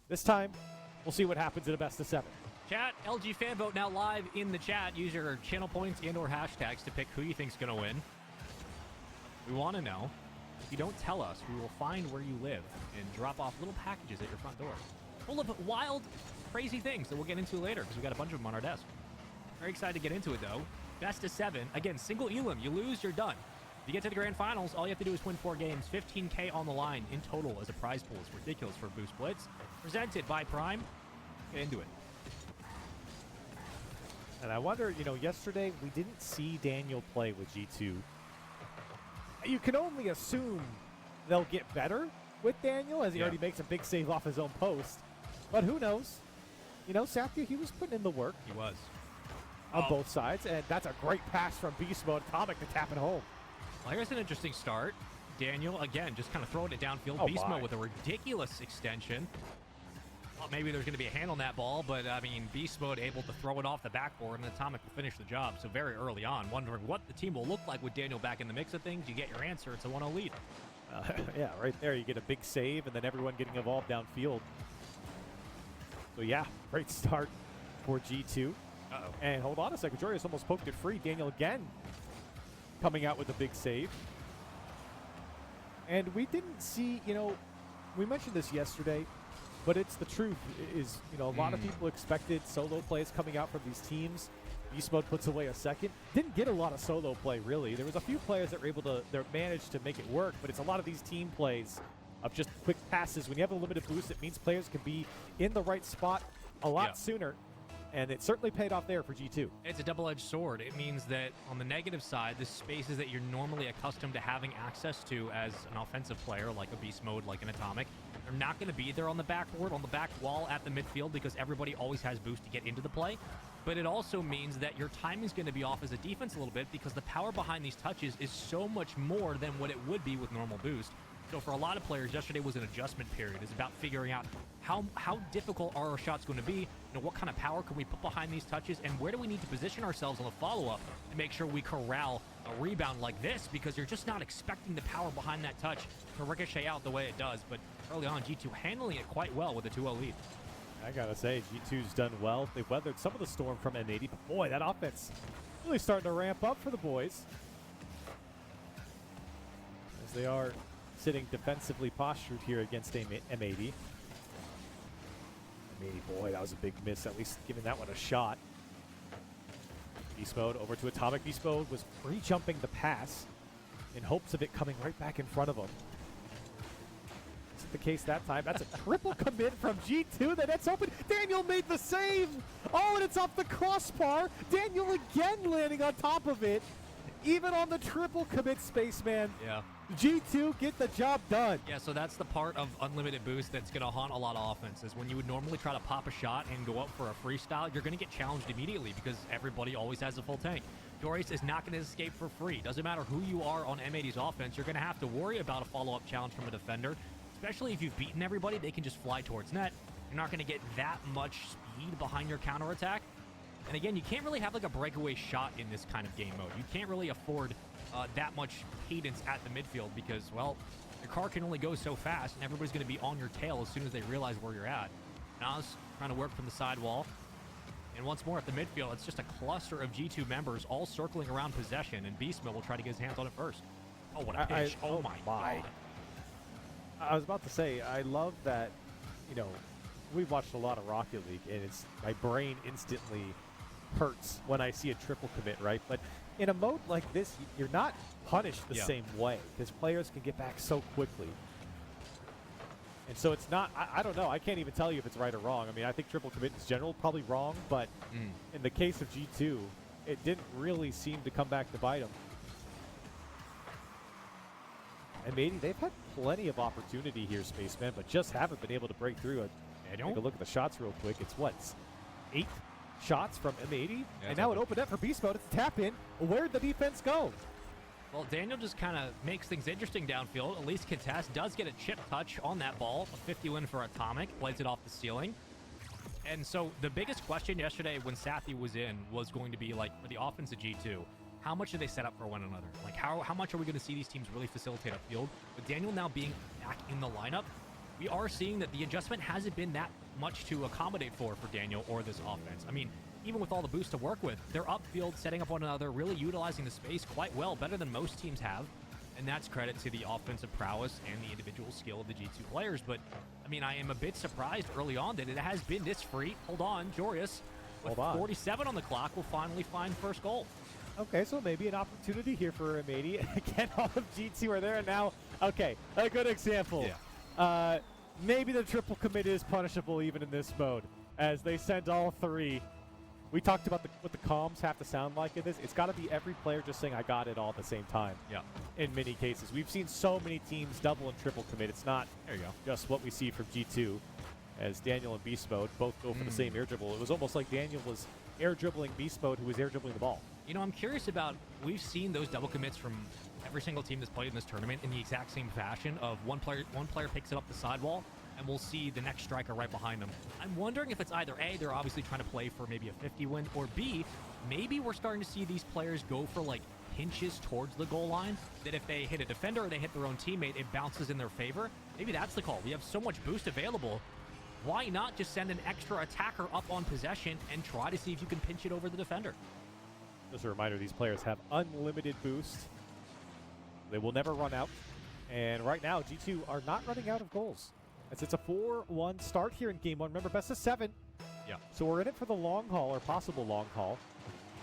This time, we'll see what happens in a best of 7. Chat, LG fan vote now live in the chat. Use your channel points and or hashtags to pick who you think's going to win. We want to know. If you don't tell us, we will find where you live and drop off little packages at your front door. Full of wild, crazy things that we'll get into later because we got a bunch of them on our desk. Very excited to get into it, though. Best of 7. Again, single elim. You lose, you're done. If you get to the grand finals, all you have to do is win 4 games. 15K on the line in total as a prize pool. It's ridiculous for Boost Blitz. Presented by Prime. Get into it. And I wonder, yesterday we didn't see Daniel play with G2. You can only assume they'll get better with Daniel as he already makes a big save off his own post. But who knows? Sathya, he was putting in the work. He was. On both sides, and that's a great pass from Beast Mode. Atomic to tap it home. Well, here's an interesting start. Daniel, again, just kind of throwing it downfield. Beast Mode with a ridiculous extension. Well, maybe there's going to be a hand on that ball, but, Beast Mode able to throw it off the backboard, and Atomic will finish the job. So very early on, wondering what the team will look like with Daniel back in the mix of things. You get your answer. It's a 1-0 lead. Yeah, right there. You get a big save, and then everyone getting involved downfield. So, yeah, great start for G2. Uh-oh. And hold on a second. Jorius almost poked it free. Daniel again coming out with a big save. And we didn't see, we mentioned this yesterday, but it's the truth is, a lot of people expected solo plays coming out from these teams. Beast Mode puts away a second. Didn't get a lot of solo play, really. There was a few players that were able to manage to make it work, but it's a lot of these team plays of just quick passes. When you have a limited boost, it means players can be in the right spot a lot sooner. And it certainly paid off there for G2. It's a double-edged sword. It means that on the negative side, the spaces that you're normally accustomed to having access to as an offensive player, like a Beast Mode, like an Atomic, they're not going to be there on the backboard, on the back wall at the midfield because everybody always has boost to get into the play. But it also means that your timing's going to be off as a defense a little bit because the power behind these touches is so much more than what it would be with normal boost. So for a lot of players, yesterday was an adjustment period. It's about figuring out how difficult are our shots going to be, what kind of power can we put behind these touches, and where do we need to position ourselves on the follow-up to make sure we corral a rebound like this, because you're just not expecting the power behind that touch to ricochet out the way it does. But early on, G2 handling it quite well with a 2-0 lead. I gotta say, G2's done well. They've weathered some of the storm from M80, but boy, that offense really starting to ramp up for the boys. As they are sitting defensively postured here against M80. M80, boy, that was a big miss, at least giving that one a shot. Beast Mode over to Atomic. Beast Mode was pre-jumping the pass in hopes of it coming right back in front of him. Isn't the case that time. That's a triple commit from G2. The net's open. Daniel made the save. Oh, and it's off the crossbar. Daniel again landing on top of it. Even on the triple commit, Spaceman. Yeah. G2 get the job done. Yeah, so that's the part of unlimited boost that's going to haunt a lot of offenses. When you would normally try to pop a shot and go up for a freestyle, you're going to get challenged immediately because everybody always has a full tank. Jorius is not going to escape for free. Doesn't matter who you are on M80's offense, you're going to have to worry about a follow-up challenge from a defender. Especially if you've beaten everybody, they can just fly towards net. You're not going to get that much speed behind your counterattack. And again, you can't really have like a breakaway shot in this kind of game mode. You can't really afford that much cadence at the midfield because, well, your car can only go so fast and everybody's going to be on your tail as soon as they realize where you're at. Nas trying to work from the sidewall. And once more at the midfield, it's just a cluster of G2 members all circling around possession, and Beastmo will try to get his hands on it first. Oh, what a pitch. Oh my God. I was about to say, I love that, we've watched a lot of Rocket League, and my brain instantly hurts when I see a triple commit, right? But in a mode like this, you're not punished the same way because players can get back so quickly. And so it's not, I don't know, I can't even tell you if it's right or wrong. I mean, I think triple commit in general probably wrong, but in the case of G2, it didn't really seem to come back to bite them. And maybe they've had plenty of opportunity here, Spaceman, but just haven't been able to break through. Take a look at the shots real quick. It's what, 8 shots from M80? And now it opened up for Beast Mode. It's a tap in. Where'd the defense go? Well, Daniel just kind of makes things interesting downfield. At least Contest does get a chip touch on that ball. A 50 win for Atomic. Plays it off the ceiling. And so the biggest question yesterday when Sathya was in was going to be, like, for the offense of G2, how much do they set up for one another? Like, how much are we going to see these teams really facilitate upfield? With Daniel now being back in the lineup, we are seeing that the adjustment hasn't been that much to accommodate for Daniel or this offense. I mean, even with all the boosts to work with, they're upfield, setting up one another, really utilizing the space quite well, better than most teams have. And that's credit to the offensive prowess and the individual skill of the G2 players. But, I mean, I am a bit surprised early on that it has been this free. Hold on, Jorius, with 47 on the clock, will finally find first goal. Okay, so maybe an opportunity here for M80. Again, all of G2 are there now. Okay, a good example. Yeah. Maybe the triple commit is punishable even in this mode, as they send all three. We talked about what the comms have to sound like in this. It's got to be every player just saying, I got it all at the same time. Yeah. In many cases. We've seen so many teams double and triple commit. It's not there you go. just what we see from G2, as Daniel and Beast Mode both go for the same air dribble. It was almost like Daniel was air dribbling Beast Mode, who was air dribbling the ball. You know, I'm curious about, we've seen those double commits from every single team that's played in this tournament in the exact same fashion of one player picks it up the sidewall, and we'll see the next striker right behind them. I'm wondering if it's either A, they're obviously trying to play for maybe a 50 win, or B, maybe we're starting to see these players go for like pinches towards the goal line, that if they hit a defender or they hit their own teammate, it bounces in their favor. Maybe that's the call. We have so much boost available. Why not just send an extra attacker up on possession and try to see if you can pinch it over the defender? Just a reminder, these players have unlimited boost. They will never run out. And right now, G2 are not running out of goals, as it's a 4-1 start here in Game 1. Remember, best of 7. Yeah. So we're in it for the long haul, or possible long haul.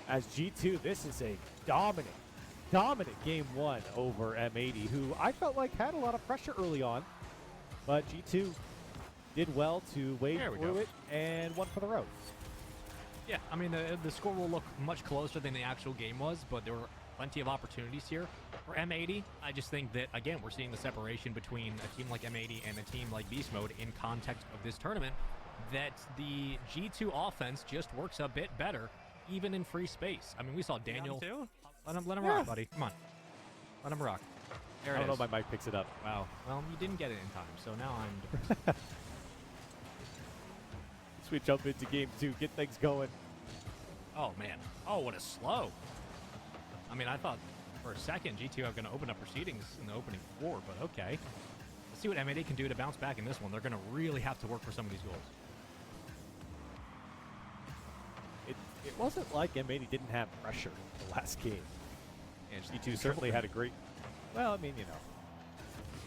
As G2, this is a dominant Game 1 over M80, who I felt like had a lot of pressure early on. But G2 did well to wade through it and won for the road. Yeah, I mean, the score will look much closer than the actual game was, but there were plenty of opportunities here. For M80, I just think that, again, we're seeing the separation between a team like M80 and a team like Beast Mode in context of this tournament, that the G2 offense just works a bit better, even in free space. I mean, we saw Daniel. Let him rock, buddy. Come on. Let him rock. There it is. I don't know if my mic picks it up. Wow. Well, you didn't get it in time, so now I'm depressed. Sweet jump into Game 2, get things going. Oh, man. Oh, what a slow. I mean, I thought for a second G2 are going to open up proceedings in the opening 4, but okay. Let's see what M80 can do to bounce back in this one. They're going to really have to work for some of these goals. It wasn't like M80 didn't have pressure the last game. And G2 certainly had a great, well, I mean, you know,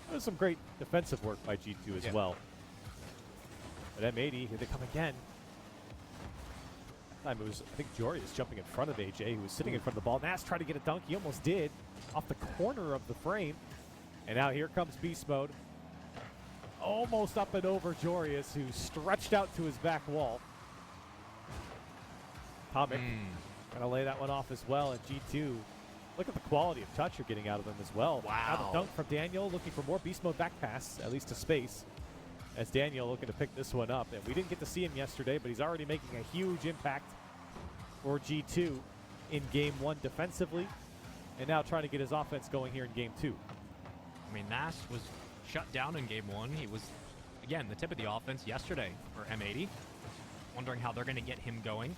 there was some great defensive work by G2 as well. But M80, here they come again. That time it was, I think, Jorius jumping in front of AJ, who was sitting in front of the ball. Nas tried to get a dunk. He almost did, off the corner of the frame. And now here comes Beast Mode. Almost up and over Jorius, who stretched out to his back wall. Tomic trying to lay that one off as well. And G2, look at the quality of touch you're getting out of them as well. Wow. Now the dunk from Daniel, looking for more Beast Mode back pass, at least to space. As Daniel looking to pick this one up. And we didn't get to see him yesterday, but he's already making a huge impact for G2 in Game 1 defensively. And now trying to get his offense going here in Game 2. I mean, Nas was shut down in Game 1. He was, again, the tip of the offense yesterday for M80. Wondering how they're going to get him going.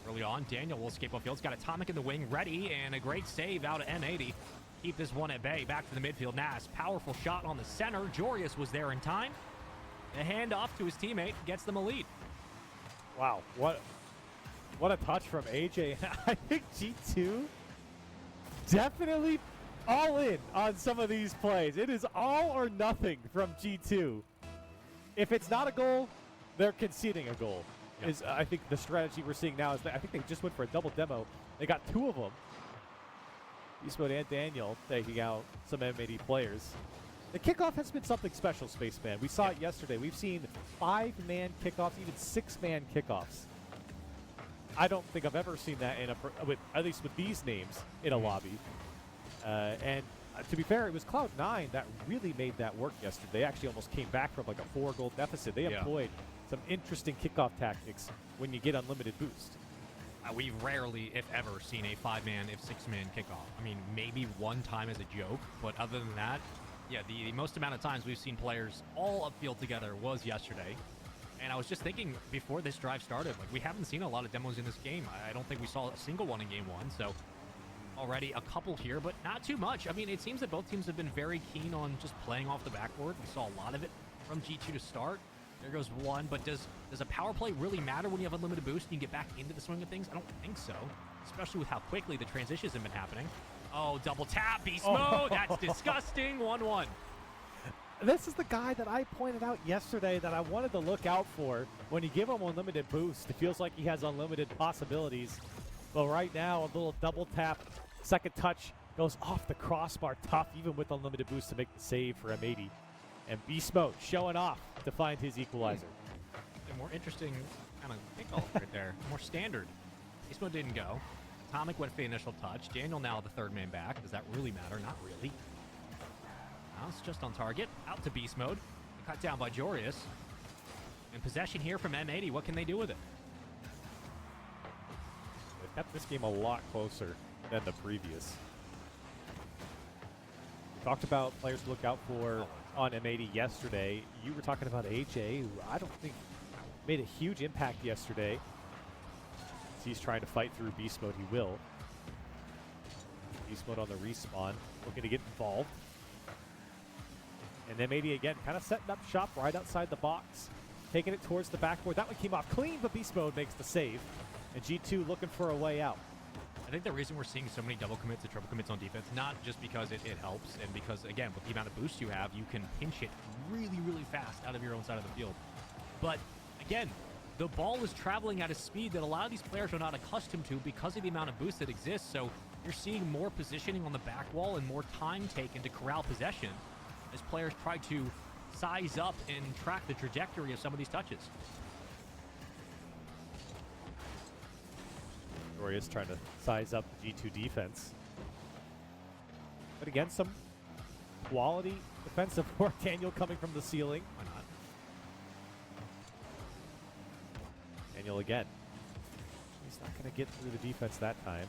Early on, Daniel will escape off field. He's got Atomic in the wing, ready, and a great save out of M80. Keep this one at bay. Back to the midfield. Nas, powerful shot on the center. Jorius was there in time. The handoff to his teammate gets them a lead. Wow, what a touch from AJ. I think G2 definitely all in on some of these plays. It is all or nothing from G2. If it's not a goal, they're conceding a goal. Yep. Is I think the strategy we're seeing now is that I think they just went for a double demo. They got 2 of them. Beast Mode and Daniel taking out some M80 players. The kickoff has been something special, Spaceman. We saw it yesterday. We've seen 5-man kickoffs, even 6-man kickoffs. I don't think I've ever seen that in at least with these names in a lobby. And to be fair, it was Cloud9 that really made that work yesterday. They actually almost came back from like a 4-goal deficit. They employed some interesting kickoff tactics when you get unlimited boost. We've rarely, if ever, seen a 5-man, if 6-man kickoff. I mean, maybe one time as a joke, but other than that, yeah, the most amount of times we've seen players all upfield together was yesterday. And I was just thinking before this drive started, like, we haven't seen a lot of demos in this game. I don't think we saw a single one in Game 1, so already. A couple here, but not too much. I mean, it seems that both teams have been very keen on just playing off the backboard. We saw a lot of it from G2 to start. There goes one, but does a power play really matter when you have unlimited boost and you get back into the swing of things? I don't think so, especially with how quickly the transitions have been happening. Oh, double tap, beast mode. That's disgusting. 1-1. This is the guy that I pointed out yesterday that I wanted to look out for. When you give him unlimited boost, it feels like he has unlimited possibilities. But right now, a little double tap, second touch, goes off the crossbar. Tough, even with unlimited boost, to make the save for M80. And Beast Mode showing off to find his equalizer. A more interesting kind of kickoff right there. More standard. Beast Mode didn't go. Atomic went for the initial touch. Daniel now the third man back. Does that really matter? Not really. Now it's just on target. Out to Beast Mode. Cut down by Jorius. And possession here from M80. What can they do with it? They've kept this game a lot closer than the previous. We talked about players to look out for on M80 yesterday. You were talking about AJ, who I don't think made a huge impact yesterday. As he's trying to fight through Beast Mode, he will. Beast Mode on the respawn, looking to get involved. And M80 again, kind of setting up shop right outside the box, taking it towards the backboard. That one came off clean, but Beast Mode makes the save. And G2 looking for a way out. I think the reason we're seeing so many double commits and triple commits on defense, not just because it helps, and because, again, with the amount of boost you have, you can pinch it really, really fast out of your own side of the field. But, again, the ball is traveling at a speed that a lot of these players are not accustomed to because of the amount of boost that exists. So you're seeing more positioning on the back wall and more time taken to corral possession as players try to size up and track the trajectory of some of these touches. Is trying to size up the G2 defense. But again, some quality defensive work. Daniel coming from the ceiling. Why not? Daniel again. He's not going to get through the defense that time.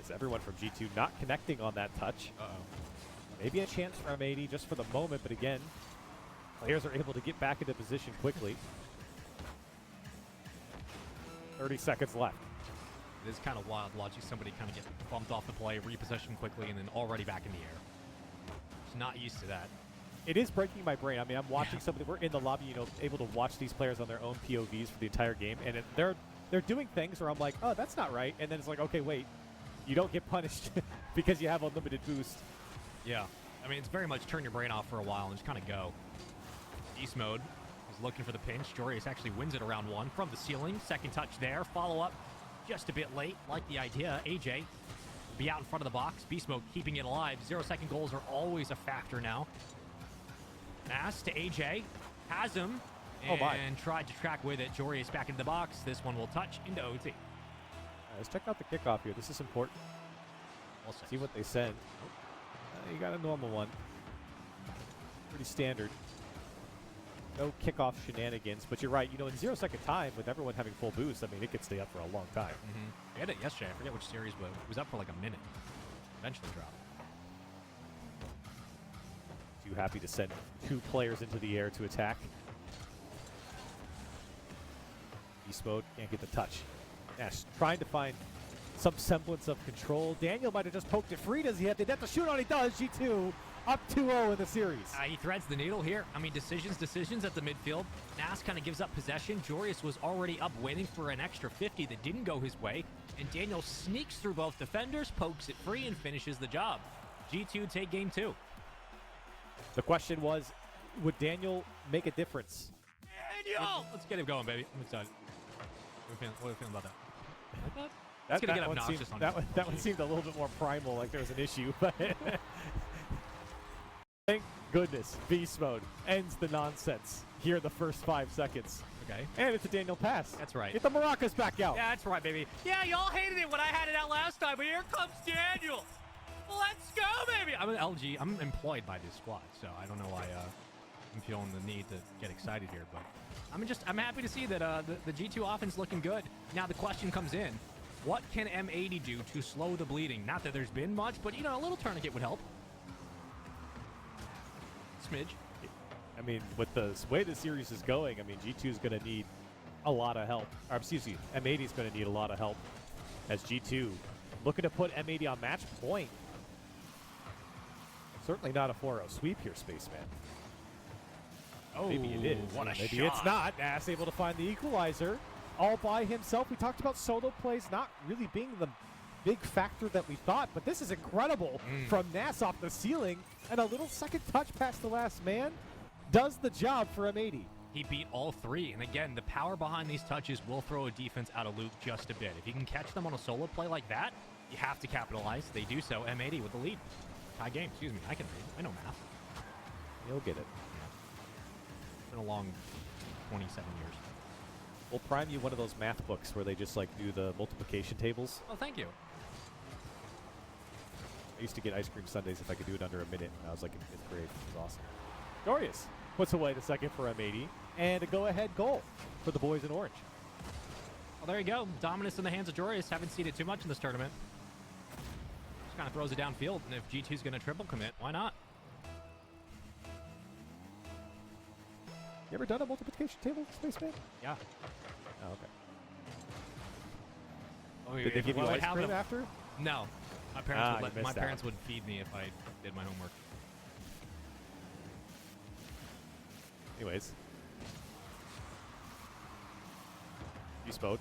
As everyone from G2 not connecting on that touch. Maybe a chance for M80 just for the moment, but again, players are able to get back into position quickly. 30 seconds left. It is kind of wild watching somebody kind of get bumped off the play, repossession quickly, and then already back in the air. Just not used to that. It is breaking my brain. I mean, I'm watching somebody. We're in the lobby, you know, able to watch these players on their own POVs for the entire game, and they're doing things where I'm like, oh, that's not right, and then it's like, okay, wait, you don't get punished because you have unlimited boost. Yeah, I mean, it's very much turn your brain off for a while and just kind of go. Beast Mode is looking for the pinch. Jorius actually wins it around one from the ceiling. Second touch there. Follow up just a bit late. Like the idea. AJ will be out in front of the box. Beast Mode keeping it alive. 0-second goals are always a factor now. Pass to AJ. Has him. And tried to track with it. Jorius back into the box. This one will touch into OT. Let's check out the kickoff here. This is important. We'll see what they send. You got a normal one. Pretty standard. No kickoff shenanigans, but you're right. You know, in 0-second time, with everyone having full boost, I mean, it could stay up for a long time. We had it yesterday. I forget which series, but it was up for like a minute. Eventually dropped. Too happy to send 2 players into the air to attack. Beast Mode can't get the touch. Nash trying to find some semblance of control. Daniel might have just poked it free. Does he have the net to shoot on? He does. G2 up 2-0 in the series. He threads the needle here. I mean, decisions at the midfield. Nas kind of gives up possession. Jorius was already up waiting for an extra 50 that didn't go his way. And Daniel sneaks through both defenders, pokes it free, and finishes the job. G2 take game 2. The question was, would Daniel make a difference? Daniel! Let's get him going, baby. I'm excited. What are you feeling about that? Like that? That, gonna get one obnoxious seemed, on that one seemed a little bit more primal, like there was an issue, but thank goodness Beast Mode ends the nonsense here in the first 5 seconds. Okay. And it's a Daniel pass. That's right. Get the maracas back out. Yeah, that's right, baby. Yeah, y'all hated it when I had it out last time, but here comes Daniel. Let's go, baby. I'm an LG. I'm employed by this squad, so I don't know why I'm feeling the need to get excited here, but I'm happy to see that the G2 offense looking good. Now the question comes in. What can M80 do to slow the bleeding? Not that there's been much, but, you know, a little tourniquet would help. Smidge. I mean, with the way the series is going, I mean, G2 is going to need a lot of help. Or, excuse me, M80 is going to need a lot of help as G2 looking to put M80 on match point. Certainly not a 4-0 sweep here, Spaceman. Oh, Maybe it is. what a Maybe shot. it's not. Nass able to find the equalizer all by himself. We talked about solo plays not really being the big factor that we thought, but this is incredible from Nass off the ceiling, and a little second touch past the last man does the job for M80. He beat all three, and again, the power behind these touches will throw a defense out of loop just a bit. If you can catch them on a solo play like that, you have to capitalize. They do so. M80 with the lead. Tie game, excuse me. I can read. I know math. You'll get it. It's been a long 27 years. We'll prime you one of those math books where they just like do the multiplication tables. Oh, thank you. I used to get ice cream sundaes if I could do it under a minute when I was like in 5th grade. It was awesome. Dorius puts away the second for M80, and a go-ahead goal for the boys in orange. Well, there you go. Dominance in the hands of Jorius. Haven't seen it too much in this tournament. Just kind of throws it downfield, and if G2's going to triple commit, why not? You ever done a multiplication table, Spaceman? Yeah. Oh, okay. Oh, Did they give you ice cream after? No. My parents, Ah, would you let, missed my that parents one. would feed me if I did my homework. Anyways. Beast mode.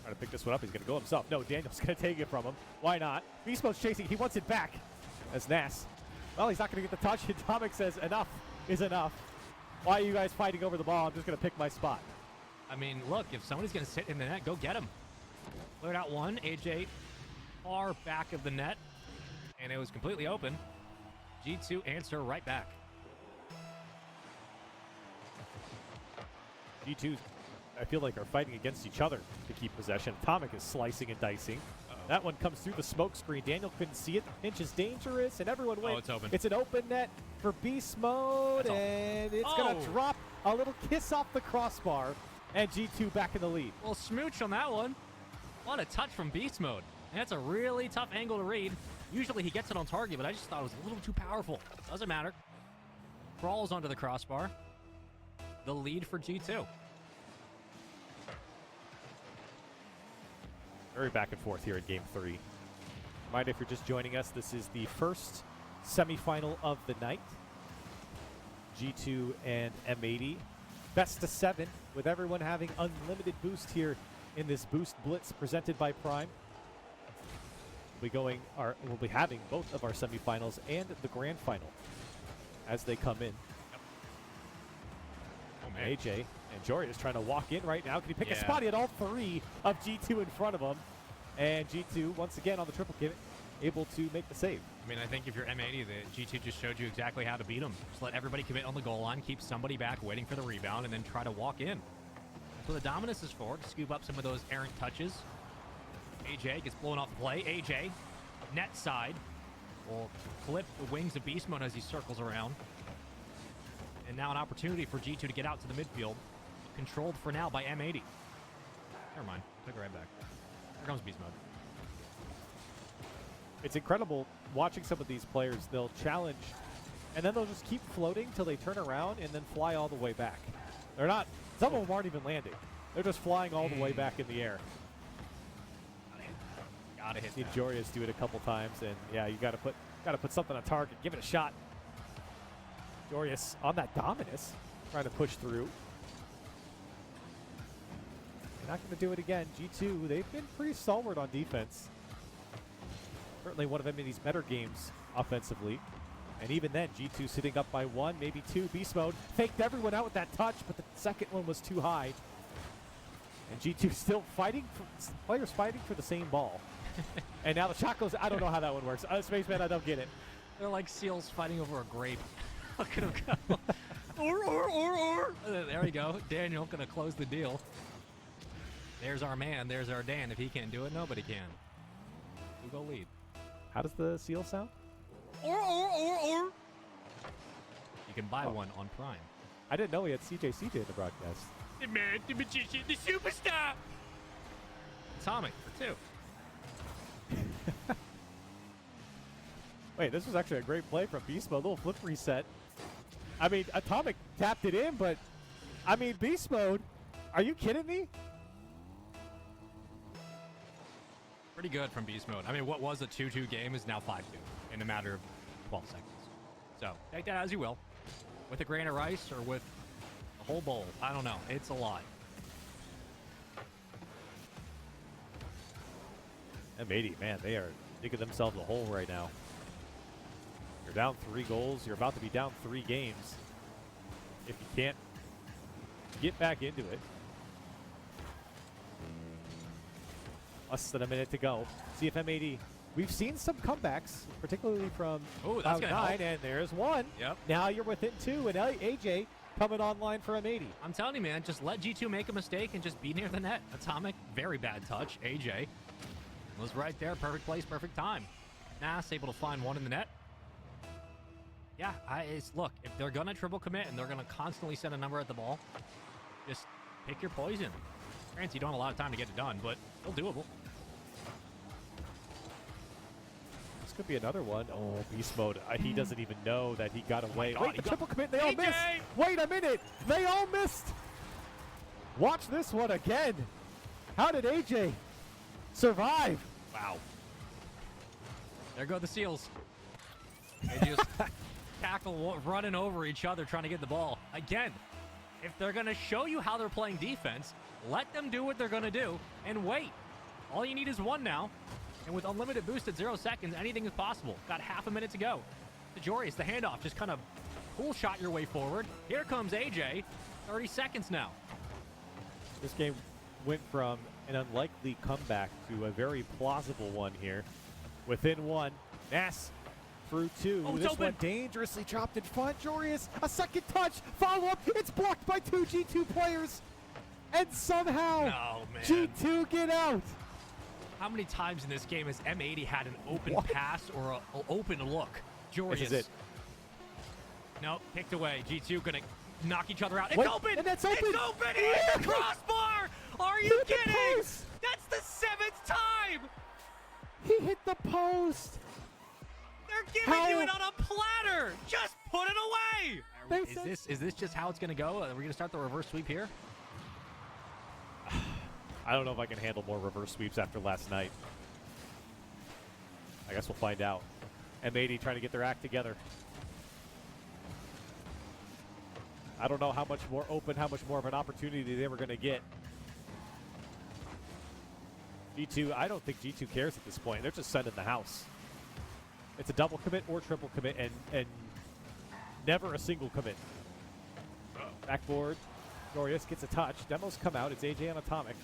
Trying to pick this one up. He's going to go himself. No, Daniel's going to take it from him. Why not? Beast mode's chasing. He wants it back. As Nass. Well, he's not going to get the touch. Atomic says enough is enough. Why are you guys fighting over the ball? I'm just going to pick my spot. I mean, look, if somebody's going to sit in the net, go get him. Cleared out one. AJ far back of the net, and it was completely open. G2 answer right back. G2, I feel like, are fighting against each other to keep possession. Atomic is slicing and dicing. That one comes through the smoke screen. Daniel couldn't see it. The pinch is dangerous, and everyone went. Oh, it's open. It's an open net for beast mode, and it's going to drop a little kiss off the crossbar, and G2 back in the lead. Well, smooch on that one. What a touch from beast mode. That's a really tough angle to read. Usually he gets it on target, but I just thought it was a little too powerful. Doesn't matter. Crawls onto the crossbar. The lead for G2. Very back and forth here in Game 3. Reminder, if you're just joining us, this is the first semifinal of the night. G2 and M80. Best of 7, with everyone having unlimited boost here in this Boost Blitz presented by Prime. We'll be having both of our semifinals and the grand final as they come in. Oh, man. AJ and Jory is trying to walk in right now. Can he pick a spot? He had all 3 of G2 in front of him. And G2, once again on the triple pivot, able to make the save. I mean, I think if you're M80, the G2 just showed you exactly how to beat them. Just let everybody commit on the goal line, keep somebody back waiting for the rebound, and then try to walk in. That's what the dominance is for, to scoop up some of those errant touches. AJ gets blown off the play. AJ, net side, will clip the wings of Beast Mode as he circles around. And now an opportunity for G2 to get out to the midfield. Controlled for now by M80. Never mind. Took it right back. Here comes Beast Mode. It's incredible watching some of these players. They'll challenge, and then they'll just keep floating till they turn around and then fly all the way back. They're not, some of them aren't even landing. They're just flying all the way back in the air. Gotta hit Seen that. Jorius do it a couple times, and yeah, you gotta put something on target. Give it a shot. Jorius on that Dominus, trying to push through. They're not going to do it again. G2, they've been pretty stalwart on defense. Certainly one of M80's better games offensively. And even then, G2 sitting up by 1, maybe 2. Beast Mode faked everyone out with that touch, but the second one was too high. And G2 still fighting, players fighting for the same ball. And now the shot goes, I don't know how that one works. Spaceman, I don't get it. They're like seals fighting over a grape. Look at him go. or. There we go. Daniel gonna close the deal. There's our man. There's our Dan. If he can't do it, nobody can. Who go lead? How does the seal sound? Or. You can buy one on Prime. I didn't know he had CJ in the broadcast. The man, the magician, the superstar. Atomic for 2. Wait, this was actually a great play from Beast Mode. Little flip reset. I mean, Atomic tapped it in, but I mean, Beast Mode, are you kidding me? Pretty good from beast mode. I mean, what was a 2-2 game is now 5-2 in a matter of 12 seconds. So take that as you will. With a grain of rice or with a whole bowl. I don't know. It's a lot. M80, man, they are digging themselves a hole right now. You're down 3 goals. You're about to be down 3 games. If you can't get back into it. Less than a minute to go. See if M80. We've seen some comebacks, particularly from that's gonna Cloud9, help. and there's one. Yep. Now you're within 2, and AJ coming online for M80. I'm telling you, man, just let G2 make a mistake and just be near the net. Atomic, very bad touch. AJ was right there. Perfect place, perfect time. Nas able to find one in the net. Yeah, look, if they're going to triple commit and they're going to constantly send a number at the ball, just pick your poison. Granted, you don't have a lot of time to get it done, but still doable. This could be another one. Oh, beast mode. He doesn't even know that he got away. God, Wait, the triple commit. They all AJ! missed. Wait a minute. They all missed. Watch this one again. How did AJ survive? Wow. There go the Seals. They just tackle running over each other trying to get the ball. Again, if they're going to show you how they're playing defense, let them do what they're going to do and wait. All you need is one now. And with unlimited boost at 0 seconds, anything is possible. Got half a minute to go. Dejorius, the handoff, just kind of cool shot your way forward. Here comes AJ. 30 seconds now. This game went from an unlikely comeback to a very plausible one here. Within 1, Nass through 2. Oh, it's this open. one dangerously dropped in front. Jorius, a second touch, follow up. It's blocked by 2 G2 players. And somehow, Oh, man. G2 get out. How many times in this game has M80 had an open pass or an open look? Jorius. This is it. No, picked away. G2 gonna knock each other out. It's Wait, open! and that's open! It's open! He hit the crossbar! Are you Hit the kidding? post! That's the 7th time! He hit the post. They're giving you it on a platter! Just put it away! They Is this just how it's gonna go? Are we gonna start the reverse sweep here? I don't know if I can handle more reverse sweeps after last night. I guess we'll find out. M80 trying to get their act together. I don't know how much more open, how much more of an opportunity they were going to get. G2, I don't think G2 cares at this point. They're just sending the house. It's a double commit or triple commit and never a single commit. Backboard. Dorius gets a touch. Demos come out. It's AJ on Atomic.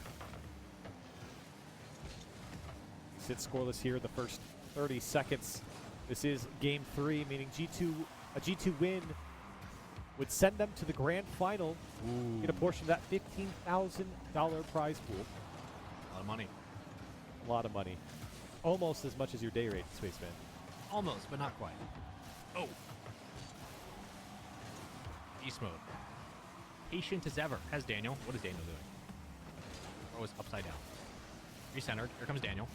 Sits scoreless here in the first 30 seconds. This is game 3, meaning a G2 win would send them to the grand final. Ooh. Get a portion of that $15,000 prize pool. A lot of money. A lot of money. Almost as much as your day rate, Spaceman. Almost, but not quite. Oh. Beast mode. Patient as ever. Has Daniel. What is Daniel doing? Oh, it's upside down. Recentered. Here comes Daniel.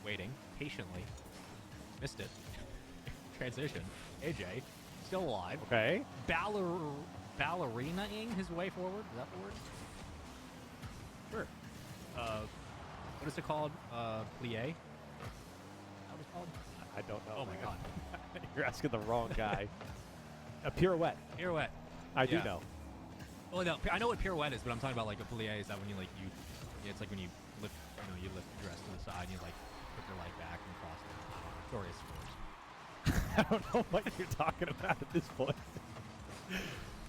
Waiting. Patiently. Missed it. Transition. AJ. Still alive. Okay. Ballerina-ing his way forward. Is that the word? Sure. What is it called? Plie? Is that what it's called? I don't know. Oh my god. You're asking the wrong guy. A pirouette. Pirouette. I do Yeah. know. Well, no, I know what pirouette is, but I'm talking about like a plie. Is that when you like it's like when you lift, you lift the dress to the side, and you like put your leg back and cross it. Glorious force. I don't know what you're talking about at this point.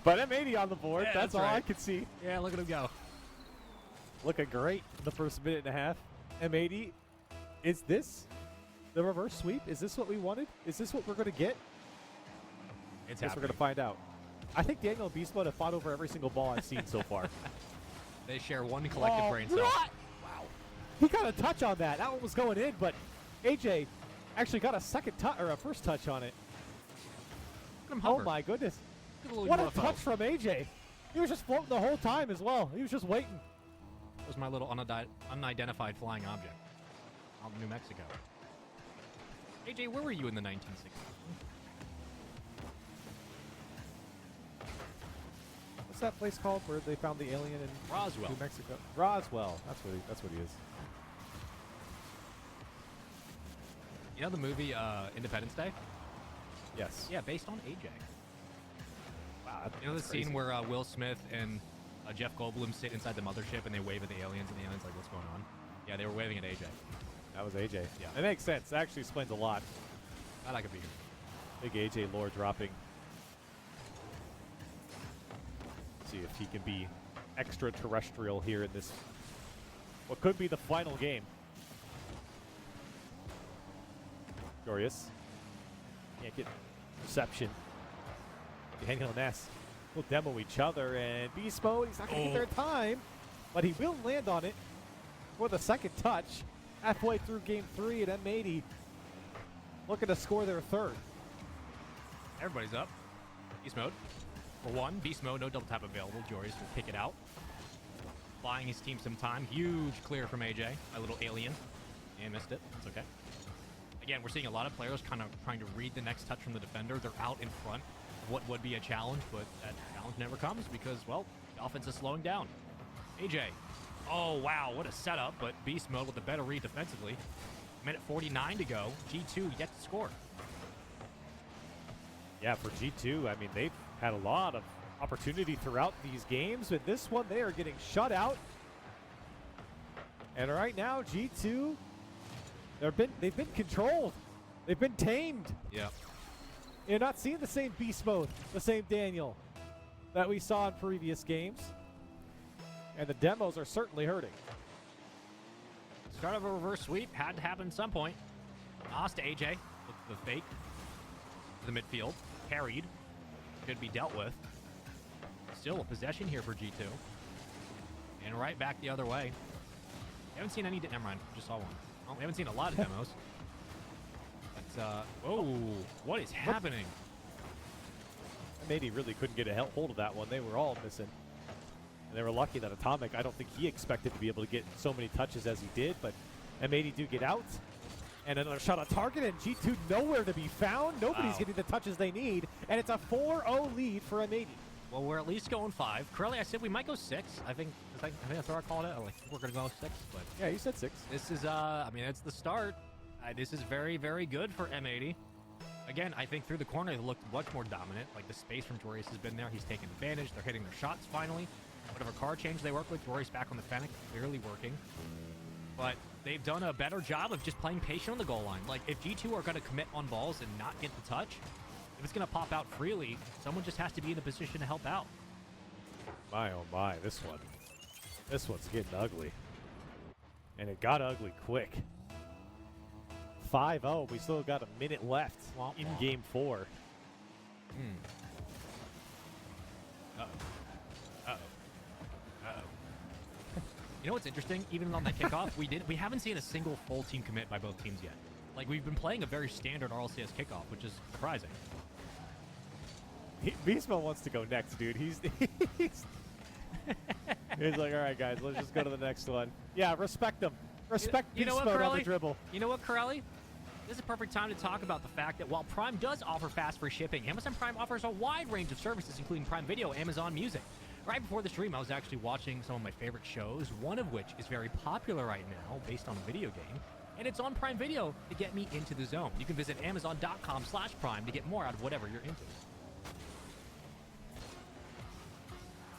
But M80 on the board. Yeah, that's that's all I right. can see. Yeah, look at him go. Looking great in the first minute and a half. M80, is this the reverse sweep? Is this what we wanted? Is this what we're going to get? It's Guess we're going to find out. I think Daniel and Beast Mode have fought over every single ball I've seen so far. They share one collective brain cell. What? Wow. He got a touch on that. That one was going in, but AJ actually got a second touch or a first touch on it. Look at him Oh hover. my goodness. Look at the What little a UFO. touch from AJ. He was just floating the whole time as well. He was just waiting. That was my little unidentified flying object out in New Mexico. AJ, where were you in the 1960s? What's that place called where they found the alien in Roswell. New Mexico? Roswell. That's what he is. You know the movie Independence Day? Yes. Yeah, based on AJ. Wow. You know the that's crazy. scene where Will Smith and Jeff Goldblum sit inside the mothership and they wave at the aliens, and the aliens like, what's going on? Yeah, they were waving at AJ. That was AJ. Yeah. It makes sense. That actually explains a lot. Glad I could be here. Big AJ lore dropping. See if he can be extraterrestrial here in this, what could be the final game. Glorious. Can't get reception. Daniel and Ness will demo each other, and Beast Mode, he's not going to get their time, but he will land on it for the second touch. Halfway through game 3 at M80, looking to score their third. Everybody's up. Beast mode. For one, beast mode, no double tap available. Joris will pick it out. Buying his team some time. Huge clear from AJ, my little alien. And missed it. It's okay. Again, we're seeing a lot of players kind of trying to read the next touch from the defender. They're out in front of what would be a challenge, but that challenge never comes because, well, the offense is slowing down. AJ. Oh, wow, what a setup, but beast mode with a better read defensively. Minute 49 to go. G2 yet to score. Yeah, for G2, I mean, they've had a lot of opportunity throughout these games, but this one, they are getting shut out. And right now, G2, they've been controlled. They've been tamed. Yeah. You're not seeing the same beast mode, the same Daniel that we saw in previous games. And the demos are certainly hurting. Start of a reverse sweep had to happen at some point. Toss to AJ with the fake to the midfield. Carried. Could be dealt with. Still a possession here for G2. And right back the other way. We haven't seen any. Never mind. Just saw one. Oh, we haven't seen a lot of demos. But, whoa. What is happening? M80 really couldn't get a hold of that one. They were all missing. And they were lucky that Atomic, I don't think he expected to be able to get so many touches as he did, but M80 do get out. And another shot on target, and G2 nowhere to be found. Nobody's getting the touches they need, and it's a 4-0 lead for M80. Well, we're at least going 5. Corelli, I said we might go 6. I think that's what I called it. Like, we're going to go 6, but Yeah, you said 6. this is, I mean, it's the start. This is very, very good for M80. Again, I think through the corner, they looked much more dominant. Like, the space from Joris has been there. He's taken advantage. They're hitting their shots finally. Whatever car change they work with, Joris back on the Fennec, clearly working. But they've done a better job of just playing patient on the goal line. Like, if G2 are going to commit on balls and not get the touch, if it's going to pop out freely, someone just has to be in a position to help out. My, oh my, this one's getting ugly. And it got ugly quick. 5-0, we still got a minute left in game 4. Uh-oh. Uh-oh. Uh-oh. You know what's interesting? Even on that kickoff, we haven't seen a single full team commit by both teams yet. Like, we've been playing a very standard RLCS kickoff, which is surprising. Beast Mode wants to go next, dude. He's like, all right, guys, let's just go to the next one. Yeah, respect him. Respect Beast Mode on the dribble. You know what, Corelli? This is a perfect time to talk about the fact that while Prime does offer fast free shipping, Amazon Prime offers a wide range of services, including Prime Video, Amazon Music. Right before the stream, I was actually watching some of my favorite shows, one of which is very popular right now, based on a video game, and it's on Prime Video to get me into the zone. You can visit Amazon.com/Prime to get more out of whatever you're into.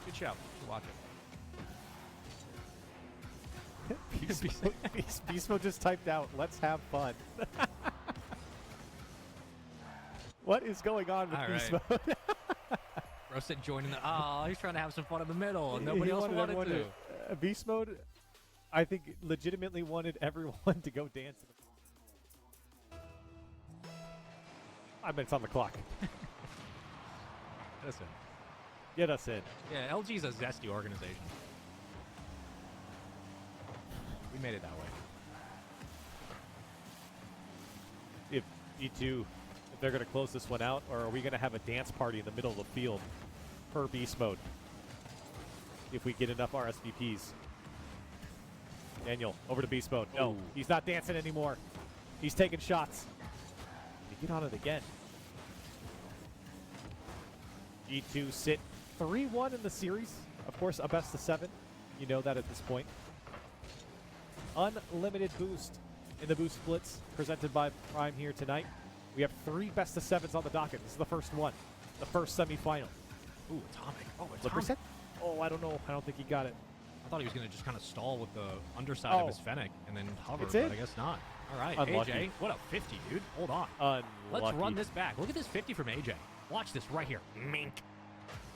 Good show. Good watch it. Beast Mode just typed out, let's have fun. What is going on with Beast Mode? Bro said joining the... Oh, he's trying to have some fun in the middle, and nobody else wanted to. Beast Mode, I think, legitimately wanted everyone to go dance. 5 minutes on the clock. Get us in. Get us in. Yeah, LG's a zesty organization. We made it that way. If E2, if they're going to close this one out, or are we going to have a dance party in the middle of the field per Beast Mode? If we get enough RSVPs. Daniel, over to Beast Mode. No, he's not dancing anymore. He's taking shots. Get on it again. E2 sit 3-1 in the series. Of course, a best of 7. You know that at this point. Unlimited boost in the Boost Blitz presented by Prime here tonight. We have 3 best of 7s on the docket. This is the first one, the first semifinal. Ooh, Atomic. Oh, Flipper Atomic. set? Oh, I don't know. I don't think he got it. I thought he was going to just kind of stall with the underside of his Fennec and then hover, It's but in. I guess not. All right, Unlucky. AJ. What a 50, dude. Hold on. Unlucky. Let's run this back. Look at this 50 from AJ. Watch this right here. Mink.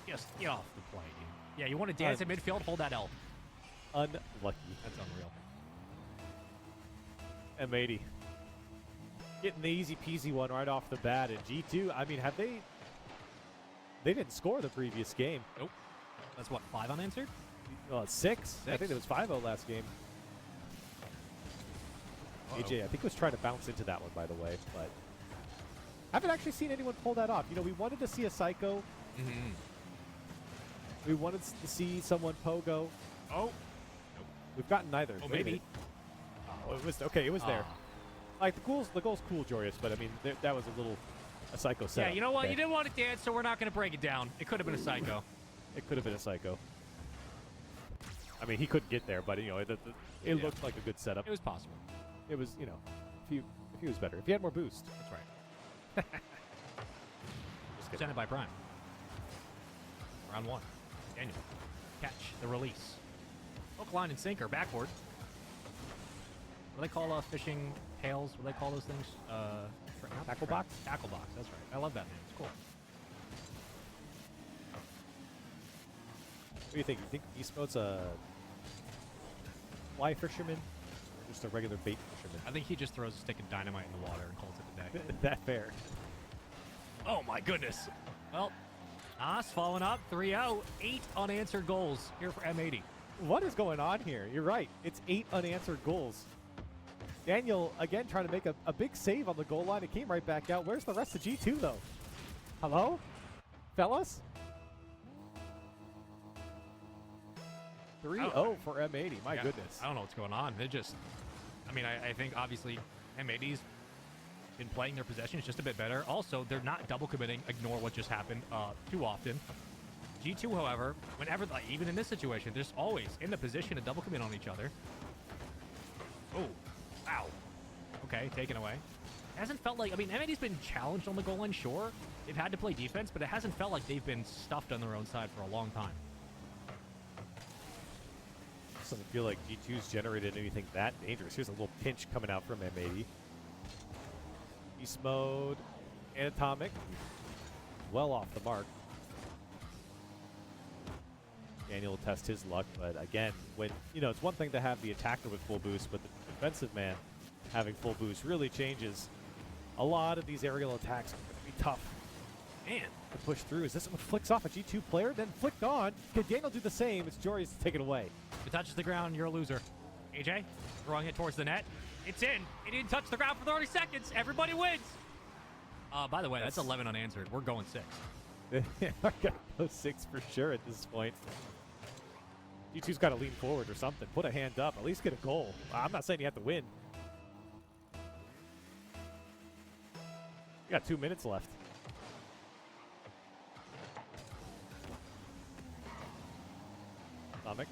Just get off the play, dude. Yeah, you want to dance in midfield? Hold that L. Unlucky. That's unreal. M80. Getting the easy peasy one right off the bat. And G2, I mean, have they... They didn't score the previous game. Nope. That's what, 5 unanswered? Well, it's 6. I think it was 5-0 last game. AJ, I think was trying to bounce into that one, by the way, but I haven't actually seen anyone pull that off. You know, we wanted to see a Psycho. Mm-hmm. We wanted to see someone Pogo. Oh. Nope. We've gotten neither. Oh, Wait a maybe. minute. Oh, it was okay. It was there. Like the goal's cool, Jorius, but I mean that was a Psycho setup. Yeah, you know what? Okay. You didn't want to dance, so we're not going to break it down. It could have been a Psycho. It could have been a Psycho. I mean, he couldn't get there, but you know, it looked like a good setup. It was possible. It was, you know, if he was better, if he had more boost. That's right. Just kidding. Presented by Prime. Round 1. Daniel. Catch the release. Hook, line, and sinker. Backward. What do they call fishing tails? What do they call those things? Tackle box? Tackle box. That's right. I love that name. It's cool. What do you think? You think Beast Mode's a fly fisherman? Or just a regular bait fisherman? I think he just throws a stick of dynamite in the water and calls it a day. That fair. Oh my goodness. Well, Nas following up 3-0. 8 unanswered goals here for M80. What is going on here? You're right. It's 8 unanswered goals. Daniel, again, trying to make a big save on the goal line. It came right back out. Where's the rest of G2, though? Hello? Fellas? 3-0 for M80. My Yeah, goodness. I don't know what's going on. They just, I mean, I think obviously M80's been playing their possessions just a bit better. Also, they're not double committing. Ignore what just happened too often. G2, however, whenever, like, even in this situation, they're just always in the position to double commit on each other. Oh, wow. Okay, taken away. It hasn't felt like, I mean, M80's been challenged on the goal line, sure. They've had to play defense, but it hasn't felt like they've been stuffed on their own side for a long time. Doesn't feel like G2's generated anything that dangerous. Here's a little pinch coming out from M80. Beast Mode and Atomic. Well off the mark. Daniel will test his luck, but again, when you know, it's one thing to have the attacker with full boost, but the defensive man having full boost really changes. A lot of these aerial attacks are going to be tough. Man. To push through. Is this one flicks off a G2 player, then flicked on? Can Daniel do the same? It's Jory's to take it away. If it touches the ground, you're a loser. AJ, throwing it towards the net. It's in. It didn't touch the ground for 30 seconds. Everybody wins. By the way, that's 11 unanswered. We're going 6. I gotta go 6 for sure at this point. G2's got to lean forward or something. Put a hand up. At least get a goal. I'm not saying you have to win. You got 2 minutes left. Atomic.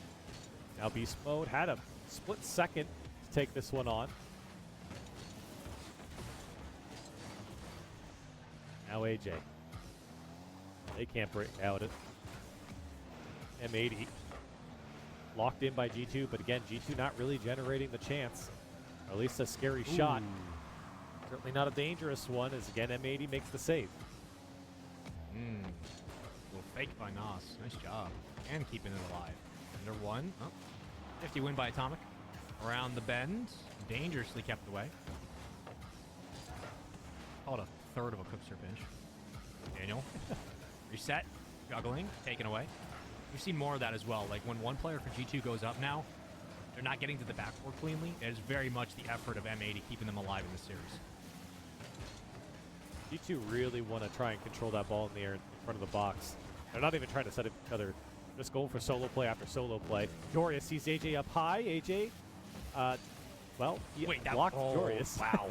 Now Beast Mode had a split second to take this one on. Now AJ. They can't break out it. M80. Locked in by G2, but again, G2 not really generating the chance. Or at least a scary shot. Certainly not a dangerous one, as again, M80 makes the save. Little fake by Nas. Nice job. And keeping it alive. Under 1. Oh. 50 win by Atomic. Around the bend. Dangerously kept away. Called a third of a Cookster pinch. Daniel. Reset. Juggling. Taken away. We've seen more of that as well. Like when one player for G2 goes up now, they're not getting to the backboard cleanly. It is very much the effort of M80 keeping them alive in this series. G2 really want to try and control that ball in the air in front of the box. They're not even trying to set each other. Just going for solo play after solo play. Jorius sees AJ up high. AJ, well, he blocked Jorius. Wow.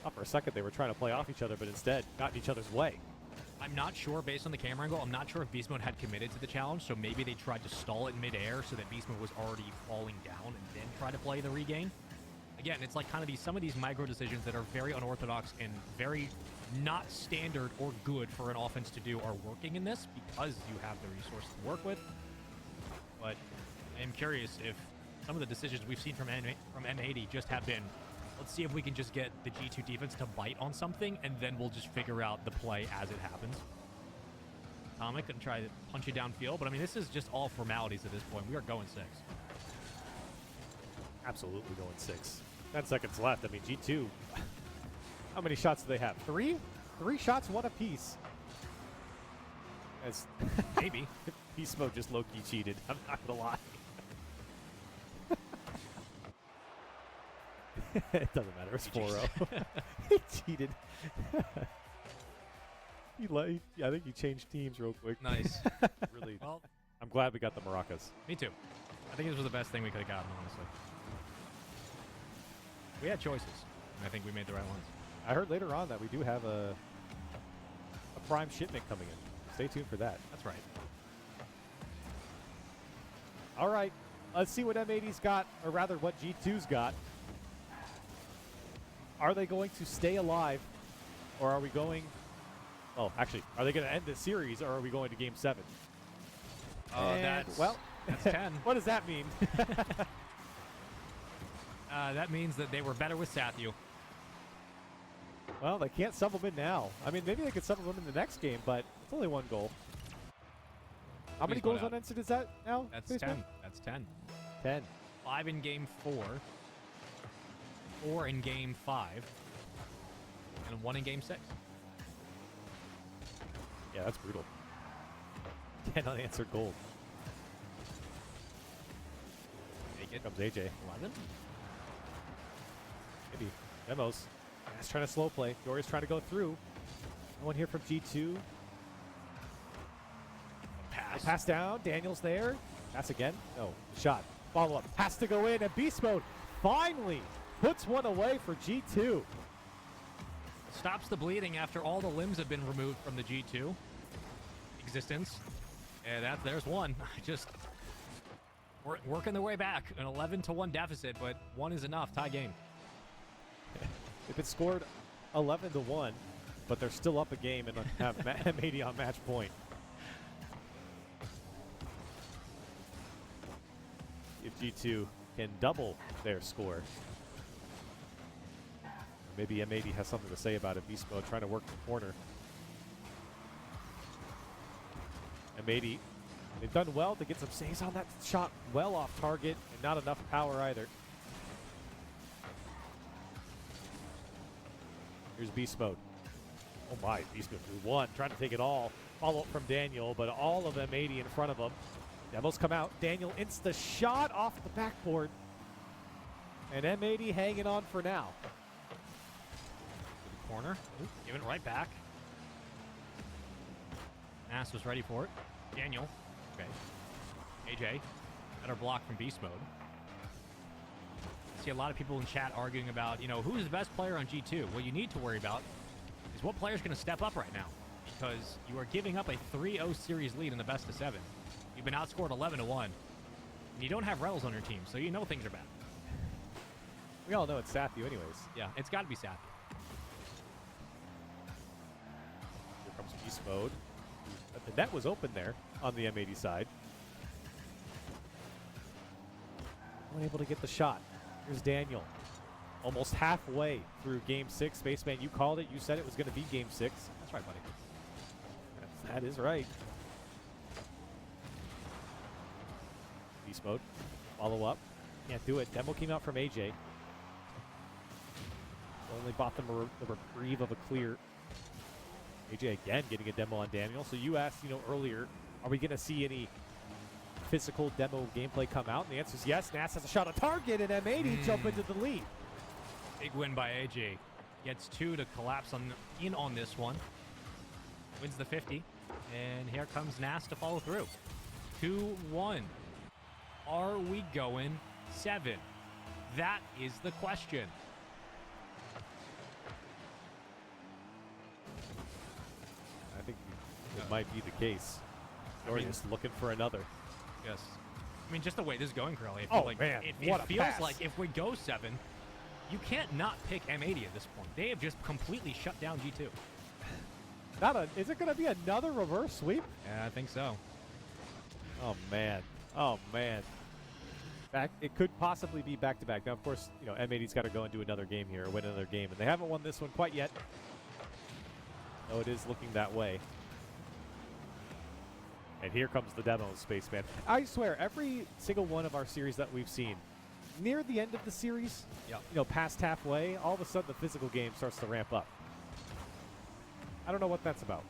Thought for a second they were trying to play off each other, but instead got in each other's way. I'm not sure, based on the camera angle, I'm not sure if Beast Mode had committed to the challenge, so maybe they tried to stall it midair so that Beast Mode was already falling down and then try to play the regain. Again, it's like kind of some of these micro decisions that are very unorthodox and very not standard or good for an offense to do are working in this because you have the resources to work with. But I am curious if some of the decisions we've seen from M80 just have been, let's see if we can just get the G2 defense to bite on something, and then we'll just figure out the play as it happens. Atomic gonna try to punch you downfield, but I mean, this is just all formalities at this point. We are going 6. Absolutely going 6. 10 seconds left. I mean, G2, how many shots do they have? 3? 3 shots, 1 apiece. As Maybe. Beast Mode just low-key cheated. I'm not going to lie. It doesn't matter. It's 4-0. He cheated. I think he changed teams real quick. Nice. Really. Well, I'm glad we got the maracas. me too. I think this was the best thing we could have gotten, honestly. We had choices, and I think we made the right ones. I heard later on that we do have a prime shipment coming in. Stay tuned for that. That's right. All right. Let's see what M80's got, or rather what G2's got. Are they going to stay alive, or are we going... Oh, actually, are they going to end the series, or are we going to Game 7? That's 10. What does that mean? That means that they were better with Sathu. Well, they can't sub them in now. I mean, maybe they could sub them in the next game, but it's only 1 goal. How many goals unanswered is that now? That's Spaceman? 10. That's 10. 10. 5 in Game 4. 4 in Game 5. And 1 in Game 6. Yeah, that's brutal. 10 unanswered goals. Make it. Here comes AJ. 11. Maybe. Demos. He's trying to slow play. Dory's trying to go through. No one here from G2. Pass. Pass down. Daniel's there. Pass again. No. Shot. Follow up. Has to go in. And Beast Mode finally puts one away for G2. Stops the bleeding after all the limbs have been removed from the G2 existence. And there's one. Just working their way back. An 11-1 deficit, but 1 is enough. Tie game. If it scored 11-1, but they're still up a game and have M80 on match point. If G2 can double their score. Maybe M80 has something to say about it. Beast Mode trying to work the corner. M80, they've done well to get some saves on that shot. Well off target and not enough power either. Here's Beast Mode. Oh my, Beast Mode through 1, trying to take it all. Follow up from Daniel, but all of M80 in front of him. Devils come out. Daniel insta shot off the backboard. And M80 hanging on for now. Corner. Give it right back. Nass was ready for it. Daniel. Okay. AJ. Better block from Beast Mode. I see a lot of people in chat arguing about, who's the best player on G2? What you need to worry about is what player's going to step up right now. Because you are giving up a 3-0 series lead in the best of 7. You've been outscored 11-1. And you don't have Rels on your team, so you know things are bad. We all know it's Sathu anyways. Yeah, it's got to be Sathu. Here comes Beast Mode. The net was open there on the M80 side. Unable to get the shot. Here's Daniel. Almost halfway through Game 6. Spaceman, you called it. You said it was going to be Game 6. That's right, buddy. That is right. Beast Mode. Follow up. Can't do it. Demo came out from AJ. Only bought them the reprieve of a clear. AJ again getting a demo on Daniel. So you asked, earlier, are we going to see any physical demo gameplay come out? And the answer is yes. Nass has a shot on target, and M80 jump into the lead. Big win by AJ. Gets 2 to collapse in on this one. Wins the 50. And here comes Nass to follow through. 2-1. Are we going 7? That is the question. I think It might be the case. I mean- Glorious looking for another. Yes. I mean, just the way this is going, Corelli. Oh, man, It what a feels pass. like if we go 7, you can't not pick M80 at this point. They have just completely shut down G2. Is it going to be another reverse sweep? Yeah, I think so. Oh man. Oh man. It could possibly be back to back. Now, of course, M80's got to go and do another game here, or win another game, and they haven't won this one quite yet. Though it is looking that way. And here comes the demo, Spaceman. I swear, every single one of our series that we've seen, near the end of the series, Yep. past halfway, all of a sudden the physical game starts to ramp up. I don't know what that's about.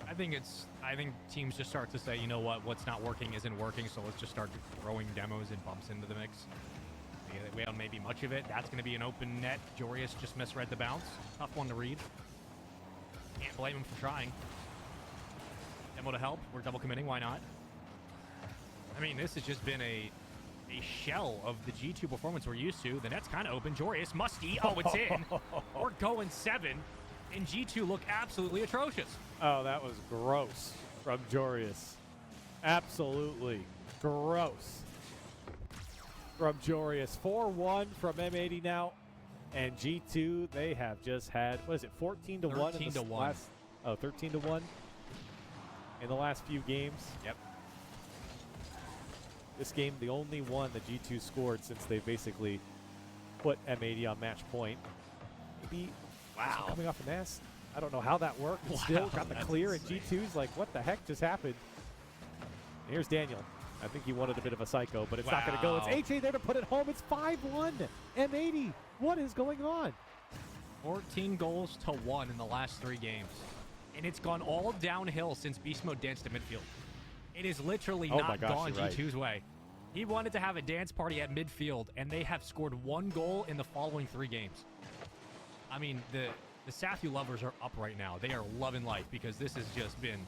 I think teams just start to say, you know what's not working isn't working, so let's just start throwing demos and bumps into the mix. We don't maybe much of it. That's going to be an open net. Jorius just misread the bounce. Tough one to read. Can't blame him for trying. Demo to help. We're double committing. Why not? I mean, this has just been a shell of the G2 performance we're used to. The net's kind of open. Jorius, musty. Oh, it's in. We're going 7. And G2 look absolutely atrocious. Oh, that was gross from Jorius. Absolutely gross from Jorius. 4-1 from M80 now. And G2, they have just had, 14 to 1? 13 to 1. 13 to 1 in the last few games. Yep. This game, the only one that G2 scored since they basically put M80 on match point. Maybe coming off an S. I don't know how that worked. But still got the clear, insane. and G2's like, what the heck just happened? And here's Daniel. I think he wanted a bit of a psycho, but it's not going to go. It's HA there to put it home. It's 5-1. M80. What is going on? 14 goals to 1 in the last 3 games. And it's gone all downhill since Beast Mode danced to midfield. It is literally not gone G2's way. He wanted to have a dance party at midfield, and they have scored 1 goal in the following 3 games. I mean, the Sathu lovers are up right now. They are loving life because this has just been...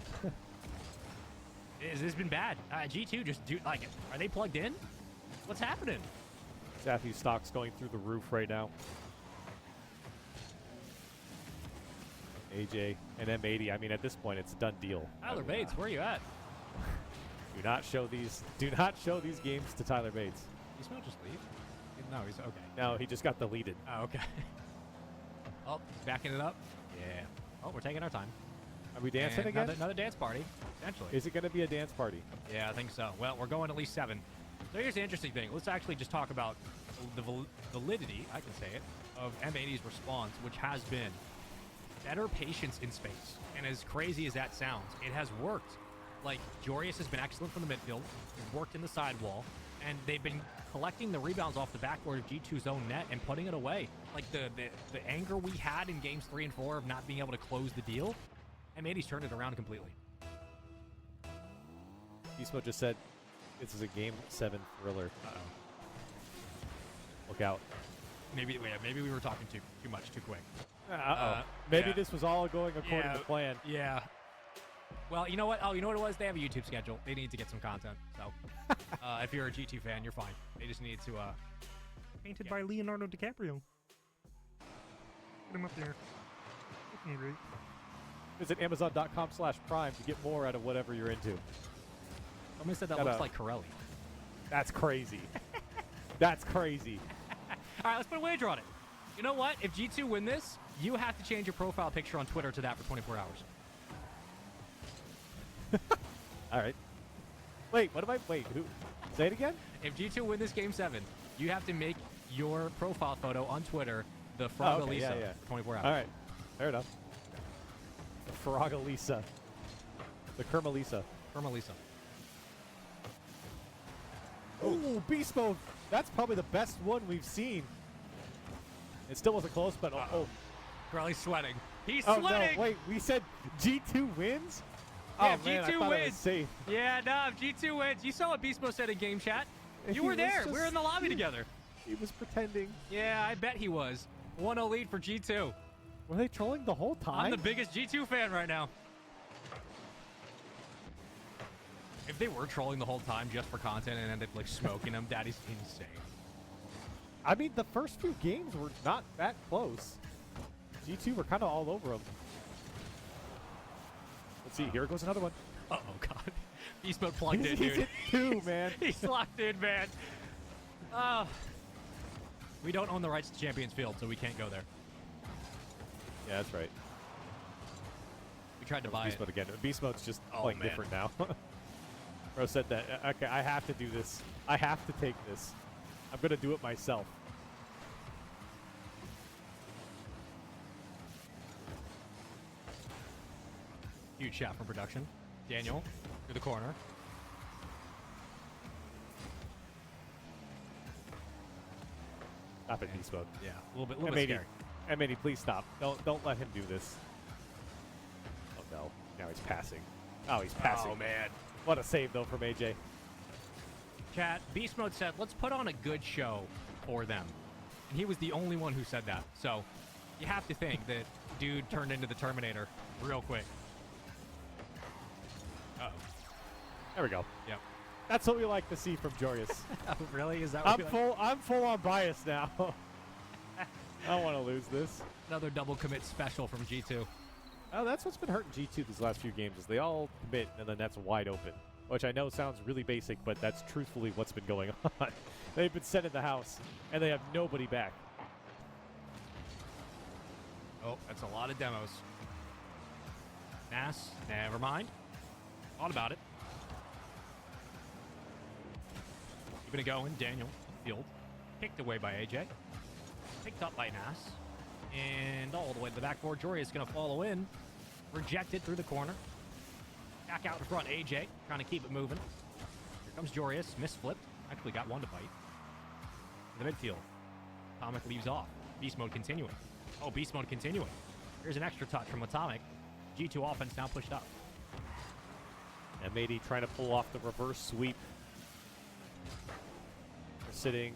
this has been bad. G2 just are they plugged in? What's happening? Sathu stock's going through the roof right now. AJ and M80. I mean, at this point, it's a done deal. Tyler Bates, where are you at? Do not show these games to Tyler Bates. Did Smell just leave? No, he's okay. No, he just got deleted. Oh, okay. Oh, he's backing it up. Yeah. Oh, we're taking our time. Are we dancing And again? Another dance party, essentially. Is it going to be a dance party? Yeah, I think so. Well, we're going at least 7. So here's the interesting thing. Let's actually just talk about the validity, I can say it, of M80's response, which has been better patience in space. And as crazy as that sounds, it has worked. Like, Jorius has been excellent from the midfield. He's worked in the sidewall. And they've been collecting the rebounds off the backboard of G2's own net and putting it away. Like, the anger we had in games 3 and 4 of not being able to close the deal, M80's turned it around completely. Beastmo just said this is a Game 7 thriller. Uh-oh. Look out. Maybe we were talking too much, too quick. Maybe yeah. this was all going according to plan. Yeah. Well, you know what? Oh, you know what it was? They have a YouTube schedule. They need to get some content. So, if you're a G2 fan, you're fine. They just need to. Painted by Leonardo DiCaprio. Put him up there. Looking great. Visit Amazon.com/Prime to get more out of whatever you're into. Somebody said that looks like Corelli. That's crazy. That's crazy. All right, let's put a wager on it. You know what? If G2 win this, you have to change your profile picture on Twitter to that for 24 hours. All right. Wait, who? Say it again? If G2 win this Game 7, you have to make your profile photo on Twitter the Frogalisa for 24 hours. All right. Fair enough. The Frogalisa. The Kermalisa. Kermalisa. Ooh, Beast Mode. That's probably the best one we've seen. It still wasn't close, but Corelli's sweating. He's oh sweating! no, wait, we said G2 wins? Yeah, oh, man, G2 I thought it was wins. safe. Yeah, no, if G2 wins. You saw what Beastmo said in game chat. You He were was there. just- We were in the lobby together. He was pretending. Yeah, I bet he was. 1-0 lead for G2. Were they trolling the whole time? I'm the biggest G2 fan right now. If they were trolling the whole time just for content and ended up like smoking him, that is insane. I mean, the first few games were not that close. G2 were kind of all over them. But See, here goes another one. Oh God. Beast mode plugged in, He's dude. hit 2, man. He's locked in, man. We don't own the rights to Champions Field, so we can't go there. Yeah, that's right. We tried to buy Beast it. mode again. Beast mode's just Oh, like man. different now. Bro said that. Okay, I have to do this. I have to take this. I'm gonna do it myself. Huge shot from production. Daniel through the corner. Stop it, Beast mode. Yeah, a little bit scary. M80, please stop. Don't let him do this. Oh no. Now he's passing. Oh, he's passing. Oh man. What a save though from AJ. Chat, Beast Mode said, let's put on a good show for them. And he was the only one who said that. So you have to think that dude turned into the Terminator real quick. Uh-oh. There we go. Yep. That's what we like to see from Jorius. Oh, really? Is that what I'm full on bias now. I don't want to lose this. Another double commit special from G2. Oh, that's what's been hurting G2 these last few games is they all commit and then that's wide open. Which I know sounds really basic, but that's truthfully what's been going on. They've been set in the house, and they have nobody back. Oh, that's a lot of demos. Nass, never mind. Thought about it. Keeping it going, Daniel, field. Kicked away by AJ. Picked up by Nass. And all the way to the backboard. Jory is going to follow in. Rejected through the corner. Back out in front, AJ, trying to keep it moving. Here comes Jorius, misflipped. Actually got one to bite. In the midfield. Atomic leaves off. Beast mode continuing. Oh, beast mode continuing. Here's an extra touch from Atomic. G2 offense now pushed up. M80 trying to pull off the reverse sweep. They're sitting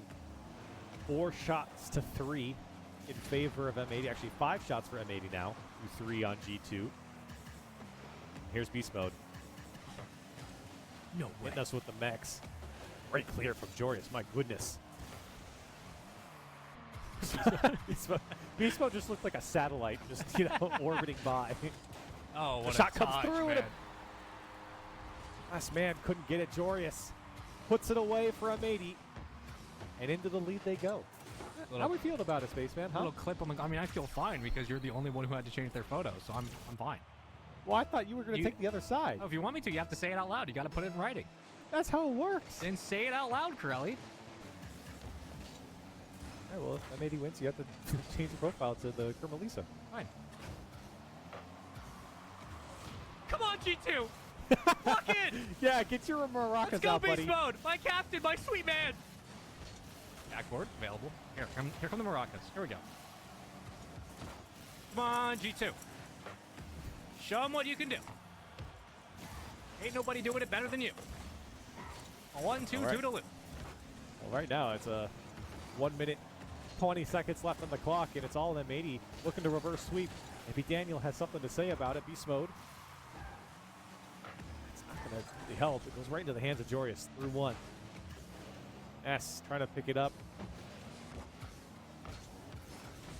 4 shots to 3 in favor of M80. Actually, 5 shots for M80 now. 3 on G2. Here's beast mode. No way. Hitting us with the mechs. Right clear from Jorius. My goodness. Beast mode just looked like a satellite, just orbiting by. Oh, what The a shot comes touch, through, man. and last man couldn't get it. Jorius puts it away for M80, and into the lead they go. How we feeling about it, Spaceman? Huh? Little clip on the. I mean, I feel fine because you're the only one who had to change their photo, so I'm fine. Well, I thought you were going to take the other side. Oh, if you want me to, you have to say it out loud. You got to put it in writing. That's how it works. Then say it out loud, Corelli. Yeah, well, if M80 wins, you have to change the profile to the Kermalisa. Fine. Come on, G2. Lock in. Yeah, get your maracas Let's go, out, beast buddy. mode. My captain, my sweet man. Backboard available. Here come the maracas. Here we go. Come on, G2. Show them what you can do. Ain't nobody doing it better than you. A 1-2, All right. 2 to lose. Well, right now, it's a 1 minute, 20 seconds left on the clock, and it's all M80 looking to reverse sweep. Maybe Daniel has something to say about it. Beast mode. It's not going to help. It goes right into the hands of Jorius. Through 1. S trying to pick it up.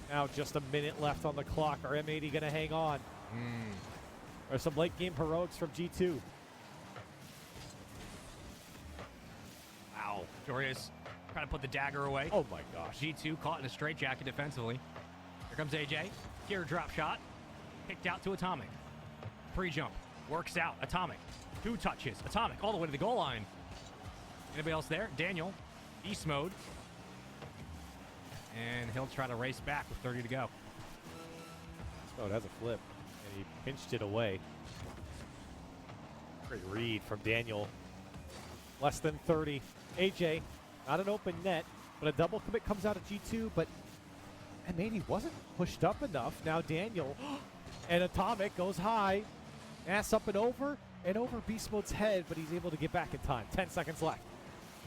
Now just a minute left on the clock. Are M80 going to hang on? There's some late game heroics from G2. Wow. Jorius trying to put the dagger away. Oh my gosh. G2 caught in a straitjacket defensively. Here comes AJ. Teardrop shot. Kicked out to Atomic. Pre-jump. Works out. Atomic. 2 touches. Atomic all the way to the goal line. Anybody else there? Daniel. Beast mode. And he'll try to race back with 30 to go. Oh, it has a flip. And he pinched it away. Great read from Daniel. Less than 30. AJ, not an open net, but a double commit comes out of G2, but M80 wasn't pushed up enough. Now Daniel and Atomic goes high. Ass up and over Beast Mode's head, but he's able to get back in time. 10 seconds left.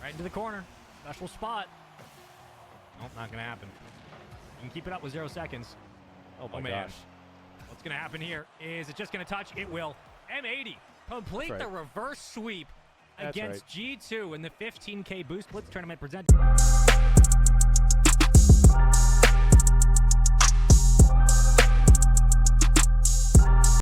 Right into the corner. Special spot. Nope, not going to happen. You can keep it up with 0 seconds. Oh my man. gosh. What's going to happen here? Is it just going to touch? It will. M80 complete That's the right. reverse sweep That's against right. G2 in the 15K Boost Blitz tournament presented.